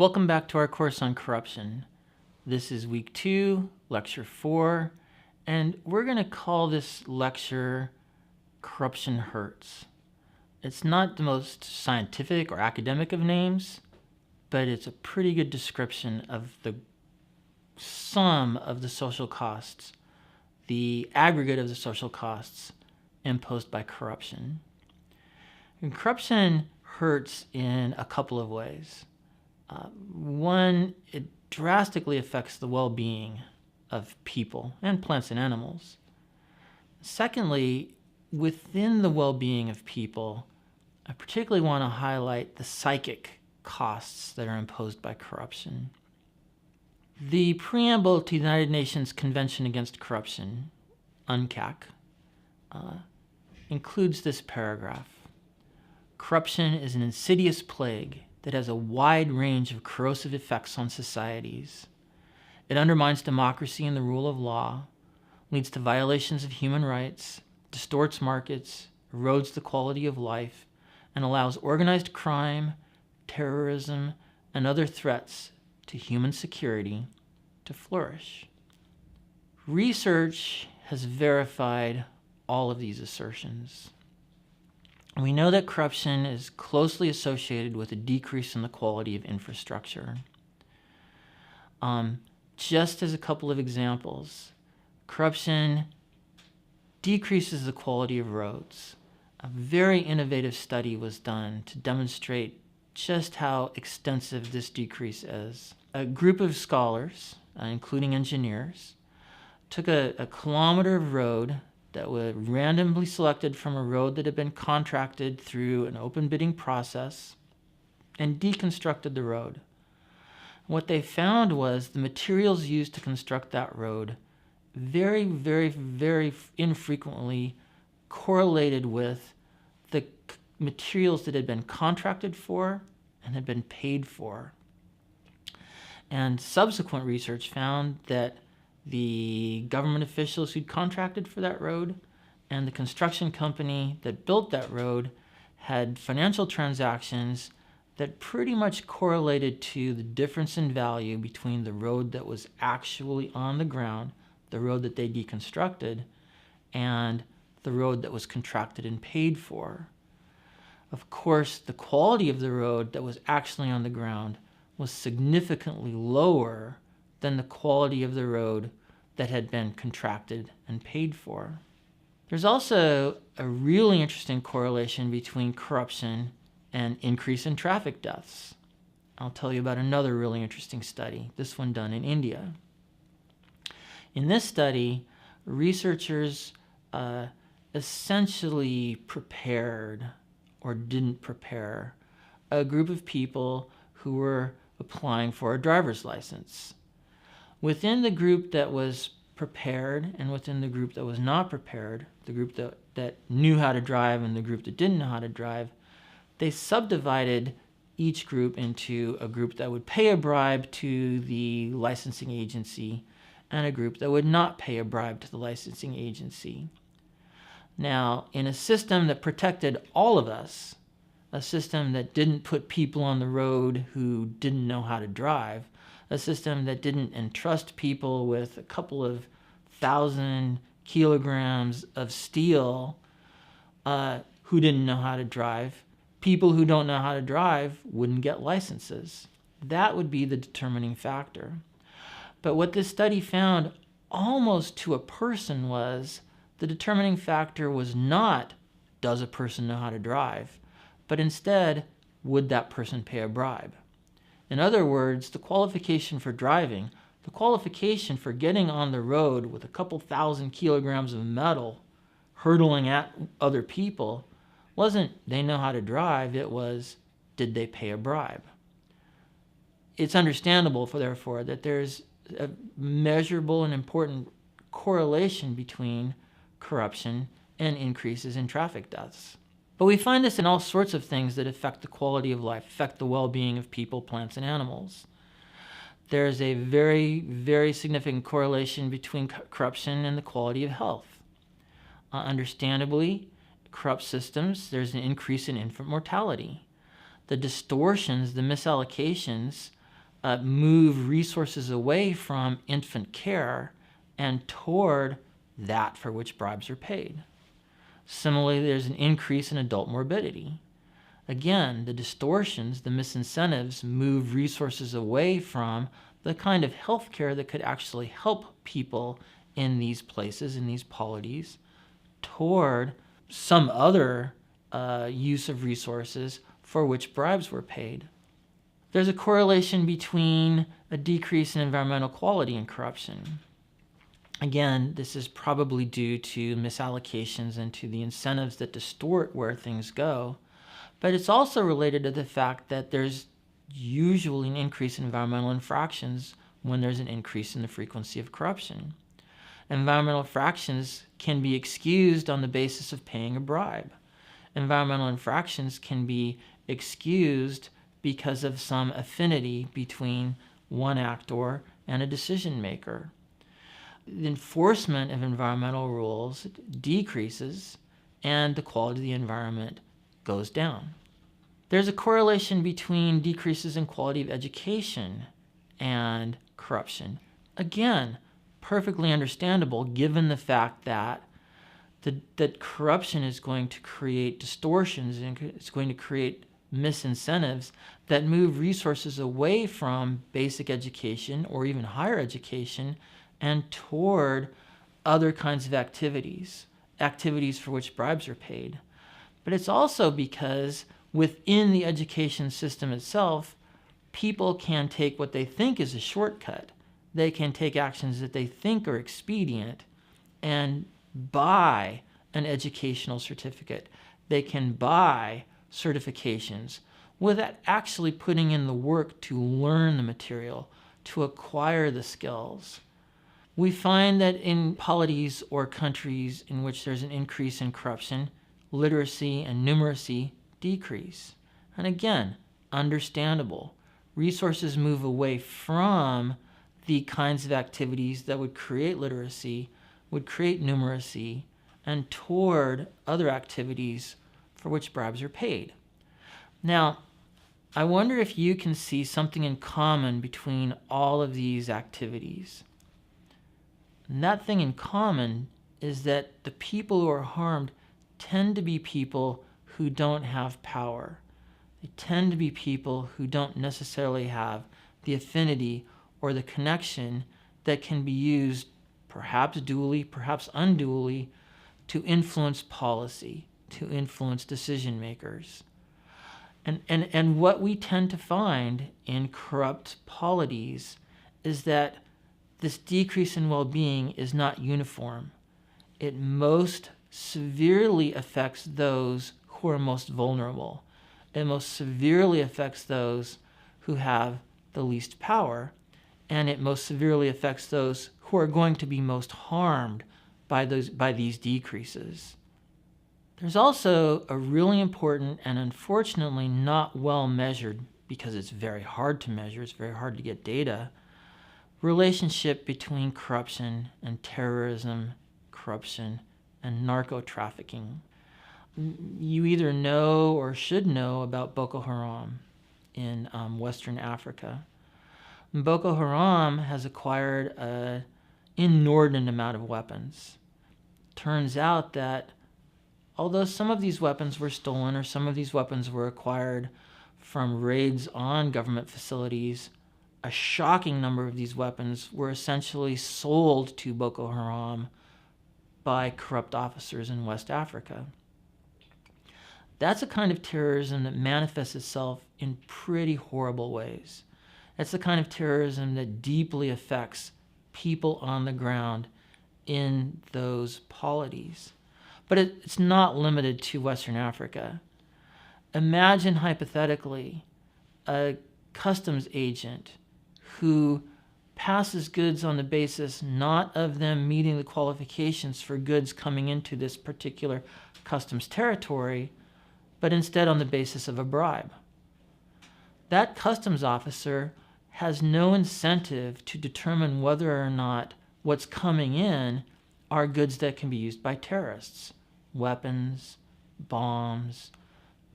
Welcome back to our course on corruption. This is week 2, lecture 4, and we're going to call this lecture Corruption Hurts. It's not the most scientific or academic of names, but it's a pretty good description of the sum of the social costs, the aggregate of the social costs imposed by corruption. And corruption hurts in a couple of ways. One, it drastically affects the well-being of people and plants and animals. Secondly, within the well-being of people, I particularly want to highlight the psychic costs that are imposed by corruption. The preamble to the United Nations Convention Against Corruption, UNCAC, includes this paragraph. Corruption is an insidious plague that has a wide range of corrosive effects on societies. It undermines democracy and the rule of law, leads to violations of human rights, distorts markets, erodes the quality of life, and allows organized crime, terrorism, and other threats to human security to flourish. Research has verified all of these assertions. We know that corruption is closely associated with a decrease in the quality of infrastructure. Just as a couple of examples, corruption decreases the quality of roads. A very innovative study was done to demonstrate just how extensive this decrease is. A group of scholars, including engineers, took a kilometer of road that was randomly selected from a road that had been contracted through an open bidding process and deconstructed the road. What they found was the materials used to construct that road very, very, very infrequently correlated with the materials that had been contracted for and had been paid for. And subsequent research found that the government officials who'd contracted for that road and the construction company that built that road had financial transactions that pretty much correlated to the difference in value between the road that was actually on the ground, the road that they deconstructed, and the road that was contracted and paid for. Of course, the quality of the road that was actually on the ground was significantly lower than the quality of the road that had been contracted and paid for. There's also a really interesting correlation between corruption and increase in traffic deaths. I'll tell you about another really interesting study, this one done in India. In this study, researchers essentially prepared or didn't prepare a group of people who were applying for a driver's license. Within the group that was prepared and within the group that was not prepared, the group that knew how to drive and the group that didn't know how to drive, they subdivided each group into a group that would pay a bribe to the licensing agency and a group that would not pay a bribe to the licensing agency. Now, in a system that protected all of us, a system that didn't put people on the road who didn't know how to drive, a system that didn't entrust people with a couple of 1,000 kilograms of steel who didn't know how to drive, people who don't know how to drive wouldn't get licenses. That would be the determining factor. But what this study found almost to a person was the determining factor was not, does a person know how to drive, but instead, would that person pay a bribe? In other words, the qualification for driving, the qualification for getting on the road with a couple 1,000 kilograms of metal hurtling at other people wasn't they know how to drive, it was did they pay a bribe? It's understandable, therefore, that there's a measurable and important correlation between corruption and increases in traffic deaths. But we find this in all sorts of things that affect the quality of life, affect the well-being of people, plants, and animals. There's a very, very significant correlation between corruption and the quality of health. Understandably, corrupt systems, there's an increase in infant mortality. The distortions, the misallocations move resources away from infant care and toward that for which bribes are paid. Similarly, there's an increase in adult morbidity. Again, the distortions, the misincentives, move resources away from the kind of health care that could actually help people in these places, in these polities, toward some other use of resources for which bribes were paid. There's a correlation between a decrease in environmental quality and corruption. Again, this is probably due to misallocations and to the incentives that distort where things go, but it's also related to the fact that there's usually an increase in environmental infractions when there's an increase in the frequency of corruption. Environmental infractions can be excused on the basis of paying a bribe. Environmental infractions can be excused because of some affinity between one actor and a decision maker. The enforcement of environmental rules decreases and the quality of the environment goes down. There's a correlation between decreases in quality of education and corruption. Again, perfectly understandable given the fact that that corruption is going to create distortions and it's going to create misincentives that move resources away from basic education or even higher education and toward other kinds of activities for which bribes are paid. But it's also because within the education system itself, people can take what they think is a shortcut. They can take actions that they think are expedient and buy an educational certificate. They can buy certifications without actually putting in the work to learn the material, to acquire the skills. We find that in polities or countries in which there's an increase in corruption, literacy and numeracy decrease. And again, understandable. Resources move away from the kinds of activities that would create literacy, would create numeracy, and toward other activities for which bribes are paid. Now, I wonder if you can see something in common between all of these activities. And that thing in common is that the people who are harmed tend to be people who don't have power. They tend to be people who don't necessarily have the affinity or the connection that can be used, perhaps dually, perhaps unduly, to influence policy, to influence decision makers. And what we tend to find in corrupt polities is that this decrease in well-being is not uniform. It most severely affects those who are most vulnerable. It most severely affects those who have the least power, and it most severely affects those who are going to be most harmed by these decreases. There's also a really important and unfortunately not well measured, because it's very hard to measure, it's very hard to get data, relationship between corruption and terrorism, corruption and narco-trafficking. You either know or should know about Boko Haram in Western Africa. Boko Haram has acquired an inordinate amount of weapons. Turns out that although some of these weapons were stolen or some of these weapons were acquired from raids on government facilities, a shocking number of these weapons were essentially sold to Boko Haram by corrupt officers in West Africa. That's a kind of terrorism that manifests itself in pretty horrible ways. That's the kind of terrorism that deeply affects people on the ground in those polities. But it's not limited to Western Africa. Imagine hypothetically a customs agent who passes goods on the basis not of them meeting the qualifications for goods coming into this particular customs territory, but instead on the basis of a bribe. That customs officer has no incentive to determine whether or not what's coming in are goods that can be used by terrorists. Weapons, bombs,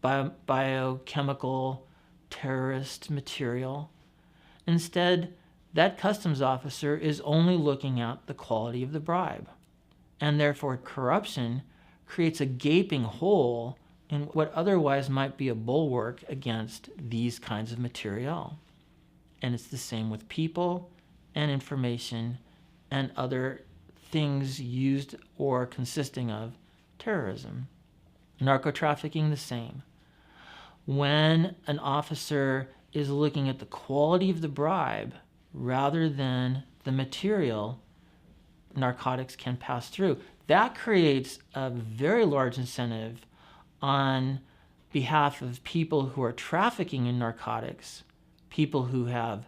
biochemical terrorist material. Instead, that customs officer is only looking at the quality of the bribe. And therefore, corruption creates a gaping hole in what otherwise might be a bulwark against these kinds of material. And it's the same with people and information and other things used or consisting of terrorism. Narco-trafficking, the same. When an officer is looking at the quality of the bribe rather than the material, narcotics can pass through. That creates a very large incentive on behalf of people who are trafficking in narcotics, people who have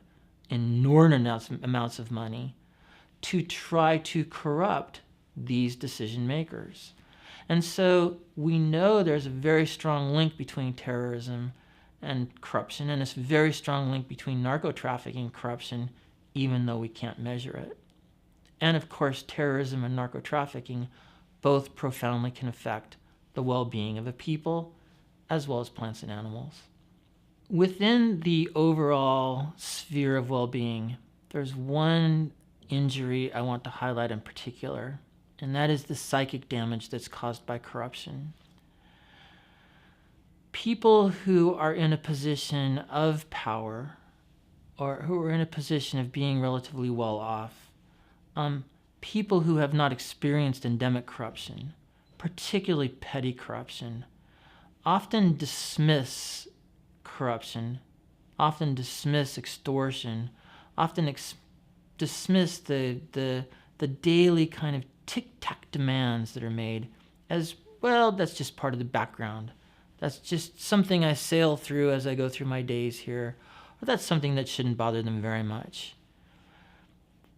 inordinate amounts of money, to try to corrupt these decision makers. And so we know there's a very strong link between terrorism and corruption, and a very strong link between narco-trafficking and corruption, even though we can't measure it. And of course, terrorism and narco-trafficking both profoundly can affect the well-being of a people as well as plants and animals. Within the overall sphere of well-being, there's one injury I want to highlight in particular, and that is the psychic damage that's caused by corruption. People who are in a position of power or who are in a position of being relatively well off, people who have not experienced endemic corruption, particularly petty corruption, often dismiss corruption, often dismiss extortion, often dismiss the daily kind of tic-tac demands that are made as, well, that's just part of the background. That's just something I sail through as I go through my days here, or that's something that shouldn't bother them very much.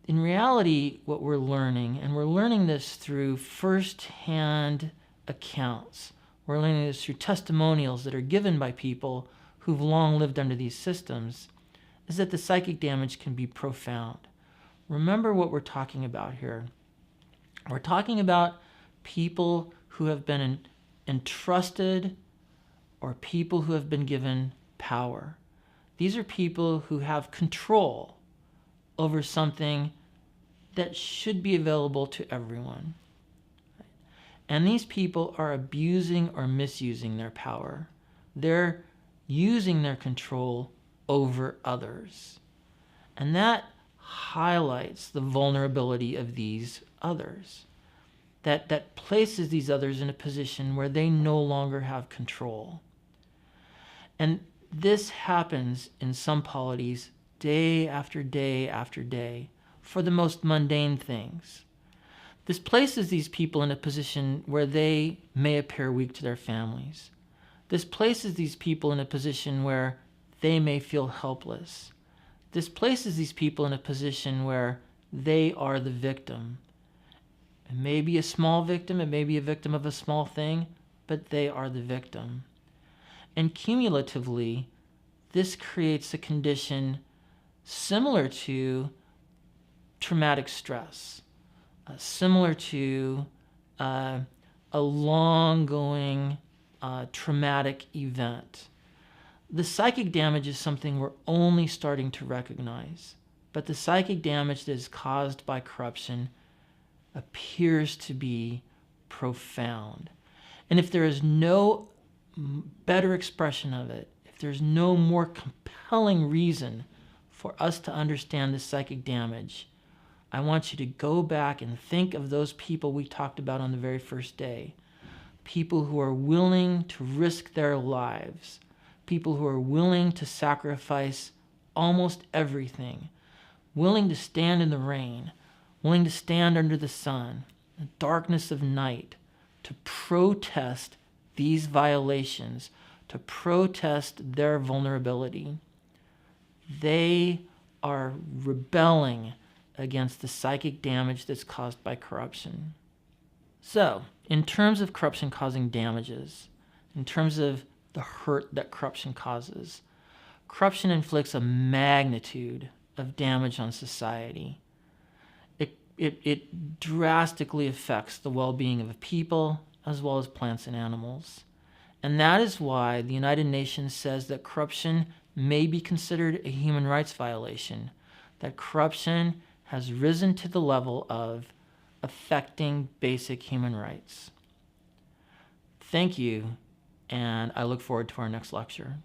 In reality, what we're learning, and we're learning this through first-hand accounts, we're learning this through testimonials that are given by people who've long lived under these systems, is that the psychic damage can be profound. Remember what we're talking about here. We're talking about people who have been entrusted or people who have been given power. These are people who have control over something that should be available to everyone. And these people are abusing or misusing their power. They're using their control over others. And that highlights the vulnerability of these others. That places these others in a position where they no longer have control. And this happens in some polities day after day after day for the most mundane things. This places these people in a position where they may appear weak to their families. This places these people in a position where they may feel helpless. This places these people in a position where they are the victim. It may be a small victim, it may be a victim of a small thing, but they are the victim. And cumulatively, this creates a condition similar to traumatic stress, similar to a long-going traumatic event. The psychic damage is something we're only starting to recognize, but the psychic damage that is caused by corruption appears to be profound. And if there is no better expression of it, if there's no more compelling reason for us to understand the psychic damage, I want you to go back and think of those people we talked about on the very first day. People who are willing to risk their lives. People who are willing to sacrifice almost everything. Willing to stand in the rain. Willing to stand under the sun, the darkness of night, to protest these violations, to protest their vulnerability. They are rebelling against the psychic damage that's caused by corruption. So, in terms of corruption causing damages, in terms of the hurt that corruption causes, corruption inflicts a magnitude of damage on society. It drastically affects the well-being of people as well as plants and animals. And that is why the United Nations says that corruption may be considered a human rights violation, that corruption has risen to the level of affecting basic human rights. Thank you, and I look forward to our next lecture.